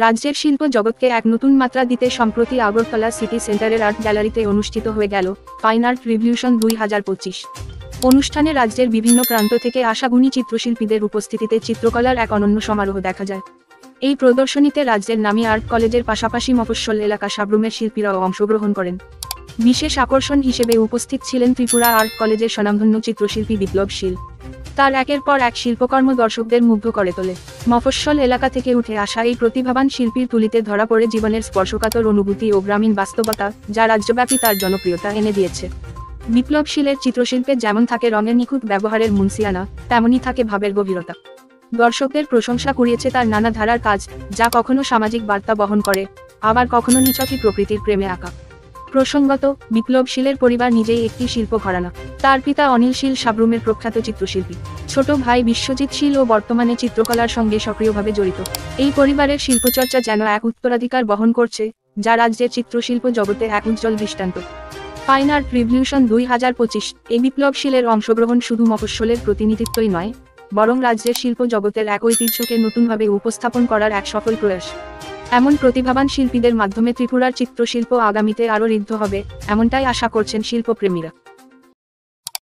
রাজ্যের শিল্প জগৎকে এক নতুন মাত্রা দিতে সম্প্রতি আগরতলা সিটি সেন্টারের আর্ট গ্যালারিতে অনুষ্ঠিত হয়ে গেল ফাইন আর্ট রিভলিউশন 2025। অনুষ্ঠানে রাজ্যের বিভিন্ন প্রান্ত থেকে আসা গুণী চিত্রশিল্পীদের উপস্থিতিতে চিত্রকলার এক অনন্য সমারোহ দেখা যায়। এই প্রদর্শনীতে রাজ্যের নামী আর্ট কলেজের পাশাপাশি মফস্বল এলাকা সাব্রুমের শিল্পীরাও অংশগ্রহণ করেন। বিশেষ আকর্ষণ হিসেবে উপস্থিত ছিলেন ত্রিপুরা আর্ট কলেজের স্বনামধন্য চিত্রশিল্পী বিপ্লব শীল। তার একের পর এক শিল্পকর্ম দর্শকদের মুগ্ধ করে তোলে। মফস্বল এলাকা থেকে উঠে আসা এই প্রতিভাবান শিল্পীর তুলিতে ধরা পড়ে জীবনের স্পর্শকাতর অনুভূতি ও গ্রামীণ বাস্তবতা, যা রাজ্যব্যাপী তার জনপ্রিয়তা এনে দিয়েছে। বিপ্লব শীলের চিত্রশিল্পে যেমন থাকে রঙের নিখুঁত ব্যবহারের মুনসিয়ানা, তেমনই থাকে ভাবের গভীরতা। দর্শকদের প্রশংসা কুড়িয়েছে তার নানা ধারার কাজ, যা কখনো সামাজিক বার্তা বহন করে, আবার কখনো নিছকই প্রকৃতির প্রেমে আঁকা। প্রসঙ্গত, বিপ্লব শীলের পরিবার নিজেই একটি শিল্প ঘরানা। তার পিতা অনিল শীল সাব্রুমের প্রখ্যাত চিত্রশিল্পী, ছোট ভাই বিশ্বজিৎ শীল ও বর্তমানে চিত্রকলার সঙ্গে সক্রিয়ভাবে জড়িত। এই পরিবারের শিল্পচর্চা যেন এক উত্তরাধিকার বহন করছে, যা রাজ্যের চিত্রশিল্প জগতে এক উজ্জ্বল দৃষ্টান্ত। ফাইন আর্ট রিভলিউশন 2025 এই বিপ্লব শীলের অংশগ্রহণ শুধু মফস্বলের প্রতিনিধিত্বই নয়, বরং রাজ্যের শিল্প জগতের এক ঐতিহ্যকে নতুনভাবে উপস্থাপন করার এক সফল প্রয়াস। এমন প্রতিভাবান শিল্পীদের মাধ্যমে ত্রিপুরার চিত্রশিল্প আগামীতে আরও ঋদ্ধ হবে, এমনটাই আশা করছেন শিল্পপ্রেমীরা।